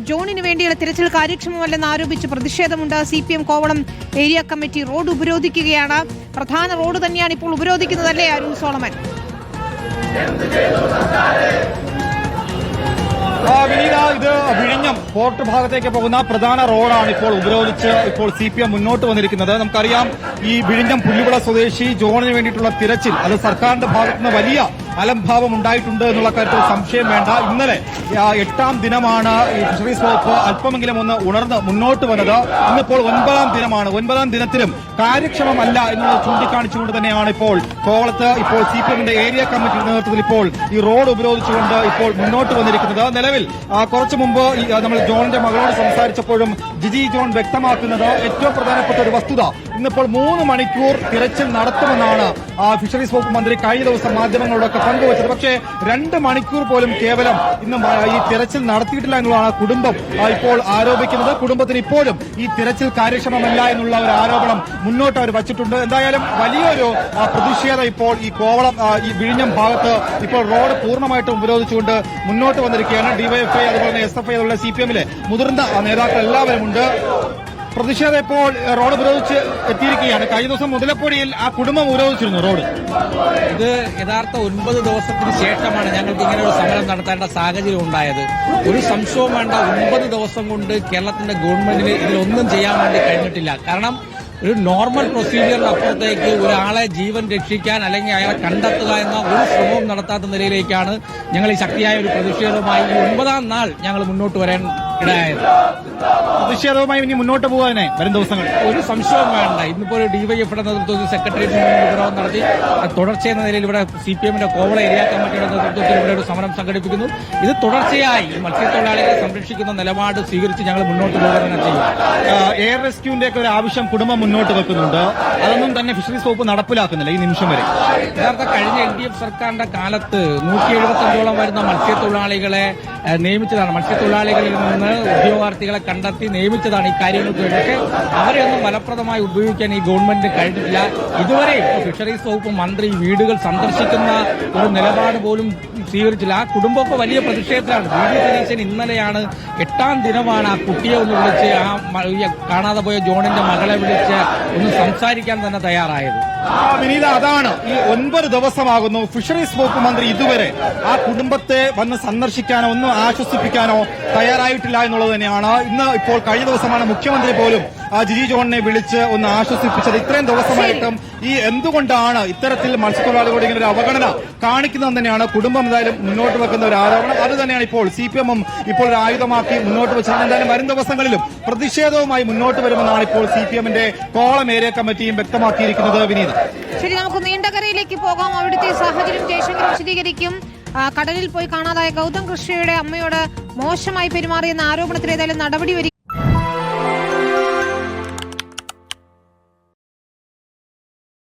ജോണിന് വേണ്ടിയുള്ള തിരച്ചിൽ കാര്യക്ഷമമല്ലെന്ന് ആരോപിച്ച് പ്രതിഷേധമുണ്ട്. CPM Kovalam area committee road ഉപരോധിക്കുകയാണ്. പ്രധാന റോഡ് തന്നെയാണ് ഇപ്പോൾ ഉപരോധിക്കുന്നതല്ലേ അരുൺ സോളമൻ? വിനീത, ഇത് വിഴിഞ്ഞം പോർട്ട് ഭാഗത്തേക്ക് പോകുന്ന പ്രധാന റോഡാണ് ഇപ്പോൾ ഉപരോധിച്ച് CPM മുന്നോട്ട് വന്നിരിക്കുന്നത്. നമുക്കറിയാം, ഈ വിഴിഞ്ഞം പുല്ലുവിള സ്വദേശി ജോണിന് വേണ്ടിയിട്ടുള്ള തിരച്ചിൽ അത് സർക്കാരിന്റെ ഭാഗത്തുനിന്ന് വലിയ അലംഭാവം ഉണ്ടായിട്ടുണ്ട് എന്നുള്ള കാര്യത്തിൽ സംശയം വേണ്ട. ഇന്നലെ 8ാം ദിനമാണ് ഈ ഫിഷറീസ് വകുപ്പ് അല്പമെങ്കിലും ഒന്ന് ഉണർന്ന് മുന്നോട്ട് വന്നത്. ഇന്നിപ്പോൾ 9ാം ദിനമാണ്. 9ാം ദിനത്തിലും കാര്യക്ഷമമല്ല എന്നുള്ളത് ചൂണ്ടിക്കാണിച്ചുകൊണ്ട് തന്നെയാണ് ഇപ്പോൾ കോവളത്ത് CPMന്റെ ഏരിയ കമ്മിറ്റിയുടെ നേതൃത്വത്തിൽ ഇപ്പോൾ ഈ റോഡ് ഉപരോധിച്ചുകൊണ്ട് ഇപ്പോൾ മുന്നോട്ട് വന്നിരിക്കുന്നത്. നിലവിൽ കുറച്ചു മുമ്പ് നമ്മൾ ജോണിന്റെ മകളോട് സംസാരിച്ചപ്പോഴും ജിജി ജോൺ വ്യക്തമാക്കുന്നത് ഏറ്റവും പ്രധാനപ്പെട്ട ഒരു വസ്തുത ഇന്നിപ്പോൾ 3 മണിക്കൂർ തിരച്ചിൽ നടത്തുമെന്നാണ് ഫിഷറീസ് വകുപ്പ് മന്ത്രി കഴിഞ്ഞ ദിവസം മാധ്യമങ്ങളോടൊക്കെ പങ്കുവച്ചത്. പക്ഷേ 2 മണിക്കൂർ പോലും കേവലം ഇന്ന് ഈ തിരച്ചിൽ നടത്തിയിട്ടില്ല എന്നുള്ളതാണ് കുടുംബം ഇപ്പോൾ ആരോപിക്കുന്നത്. കുടുംബത്തിന് ഇപ്പോഴും ഈ തിരച്ചിൽ കാര്യക്ഷമമല്ല എന്നുള്ള ഒരു ആരോപണം മുന്നോട്ട് അവർ വച്ചിട്ടുണ്ട്. എന്തായാലും വലിയൊരു പ്രതിഷേധം ഇപ്പോൾ ഈ കോവളം ഈ വിഴിഞ്ഞം ഭാഗത്ത് ഇപ്പോൾ റോഡ് പൂർണ്ണമായിട്ടും ഉപരോധിച്ചുകൊണ്ട് മുന്നോട്ട് വന്നിരിക്കുകയാണ്. ഡിവൈഎഫ്ഐ അതുപോലെ തന്നെ SFI അതുപോലെ CPMലെ മുതിർന്ന നേതാക്കൾ എല്ലാവരും ഉണ്ട്. പ്രതിഷേധം ഇപ്പോൾ റോഡ് ഉപരോധിച്ച് എത്തിയിരിക്കുകയാണ്. കഴിഞ്ഞ ദിവസം മുതലപ്പൊടിയിൽ ആ കുടുംബം ഉപരോധിച്ചിരുന്നു റോഡ്. ഇത് യഥാർത്ഥ 9 ദിവസത്തിന് ശേഷമാണ് ഞങ്ങൾക്ക് ഇങ്ങനെ ഒരു സമരം നടത്തേണ്ട സാഹചര്യം ഉണ്ടായത്. ഒരു സംശയവും വേണ്ട, 9 ദിവസം കൊണ്ട് കേരളത്തിന്റെ ഗവൺമെന്റിന് ഇതിലൊന്നും ചെയ്യാൻ വേണ്ടി കഴിഞ്ഞിട്ടില്ല. കാരണം ഒരു നോർമൽ പ്രൊസീജിയറിന് അപ്പുറത്തേക്ക് ഒരാളെ ജീവൻ രക്ഷിക്കാൻ അല്ലെങ്കിൽ അയാളെ കണ്ടെത്തുക എന്ന ഒരു ശ്രമവും നടത്താത്ത നിലയിലേക്കാണ് ഞങ്ങൾ ഈ ശക്തിയായ ഒരു പ്രതിഷേധവുമായി 9ാം നാൾ ഞങ്ങൾ മുന്നോട്ട് വരാൻ ഇടയായത്. പ്രതിഷേധവുമായി ഇനി മുന്നോട്ട് പോകാനേ വരും ദിവസങ്ങൾ ഒരു സംശയവും വേണ്ട. ഇന്നിപ്പോൾ ഒരു ഡിവൈഎഫ്ഐയുടെ നേതൃത്വത്തിൽ സെക്രട്ടേറിയറ്റിന് മുന്നിൽ ഉപരോധം നടത്തി തുടർച്ചയെന്ന നിലയിൽ ഇവിടെ CPMന്റെ കോവള ഏരിയ കമ്മിറ്റിയുടെ നേതൃത്വത്തിൽ ഇവിടെ ഒരു സമരം സംഘടിപ്പിക്കുന്നു. ഇത് തുടർച്ചയായി മത്സ്യത്തൊഴിലാളികളെ സംരക്ഷിക്കുന്ന നിലപാട് സ്വീകരിച്ച് ഞങ്ങൾ മുന്നോട്ട് പോകുക തന്നെ ചെയ്യും. എയർ റെസ്ക്യൂവിന്റെ ഒക്കെ ഒരു ആവശ്യം കുടുംബം മുന്നോട്ട് വെക്കുന്നുണ്ട്. അതൊന്നും തന്നെ ഫിഷറീസ് വകുപ്പ് നടപ്പിലാക്കുന്നില്ല ഈ നിമിഷം വരെ. യഥാർത്ഥ കഴിഞ്ഞ LDF സർക്കാരിന്റെ കാലത്ത് 175ഓളം വരുന്ന മത്സ്യത്തൊഴിലാളികളെ നിയമിച്ചതാണ്. മത്സ്യത്തൊഴിലാളികളിൽ നിന്ന് ഉദ്യോഗാർത്ഥികളെ കണ്ടെത്തി നിയമിച്ചതാണ് ഈ കാര്യങ്ങൾക്ക് വേണ്ടി. പക്ഷേ അവരെയൊന്നും ഫലപ്രദമായി ഉപയോഗിക്കാൻ ഈ ഗവൺമെന്റിന് കഴിഞ്ഞിട്ടില്ല. ഇതുവരെ ഫിഷറീസ് വകുപ്പ് മന്ത്രി വീടുകൾ സന്ദർശിക്കുന്ന ഒരു നിലപാട് പോലും സ്വീകരിച്ചില്ല. ആ കുടുംബമൊക്കെ വലിയ പ്രതിഷേധത്തിലാണ്. VD സതീശൻ ഇന്നലെയാണ് 8ാം ദിനമാണ് ആ കുട്ടിയെ ഒന്ന് വിളിച്ച് കാണാതെ പോയ ജോണിന്റെ മകളെ വിളിച്ച് ഒന്ന് സംസാരിക്കാൻ തന്നെ തയ്യാറായത്. വിനീത, അതാണ് ഈ 9 ദിവസമാകുന്നു ഫിഷറീസ് വകുപ്പ് മന്ത്രി ഇതുവരെ ആ കുടുംബത്തെ വന്ന് സന്ദർശിക്കാനോ ഒന്ന് ആശ്വസിപ്പിക്കാനോ തയ്യാറായിട്ടില്ല എന്നുള്ളത് തന്നെയാണ്. ഇന്ന് ഇപ്പോൾ കഴിഞ്ഞ ദിവസമാണ് മുഖ്യമന്ത്രി പോലും ജിജി ജോണിനെ വിളിച്ച് ഒന്ന് ആശ്വസിപ്പിച്ചത്. ഇത്രയും ദിവസമായിട്ടും ഈ എന്തുകൊണ്ടാണ് ഇത്തരത്തിൽ മത്സ്യത്തൊഴിലാളികളോട് ഇങ്ങനെ ഒരു അവഗണന കാണിക്കുന്നതെന്ന് തന്നെയാണ് കുടുംബം എന്തായാലും മുന്നോട്ട് വെക്കുന്ന ഒരു ആരോപണം. അത് തന്നെയാണ് ഇപ്പോൾ CPM ഇപ്പോൾ ഒരു ആയുധമാക്കി മുന്നോട്ട് വെച്ചത്. എന്തായാലും വരും ദിവസങ്ങളിലും പ്രതിഷേധവുമായി മുന്നോട്ട് വരുമെന്നാണ് ഇപ്പോൾ CPMന്റെ കോവളം ഏരിയ കമ്മിറ്റിയും വ്യക്തമാക്കിയിരിക്കുന്നത്. വിനീത, ശരി, നമുക്ക് നീണ്ടകരയിലേക്ക് പോകാം. അവിടുത്തെ സാഹചര്യം ജയശങ്കർ വിശദീകരിക്കും. കടലിൽ പോയി കാണാതായ ഗൗതം കൃഷ്ണയുടെ അമ്മയോട് മോശമായി പെരുമാറിയെന്ന ആരോപണത്തിൽ ഏതായാലും നടപടി വരിക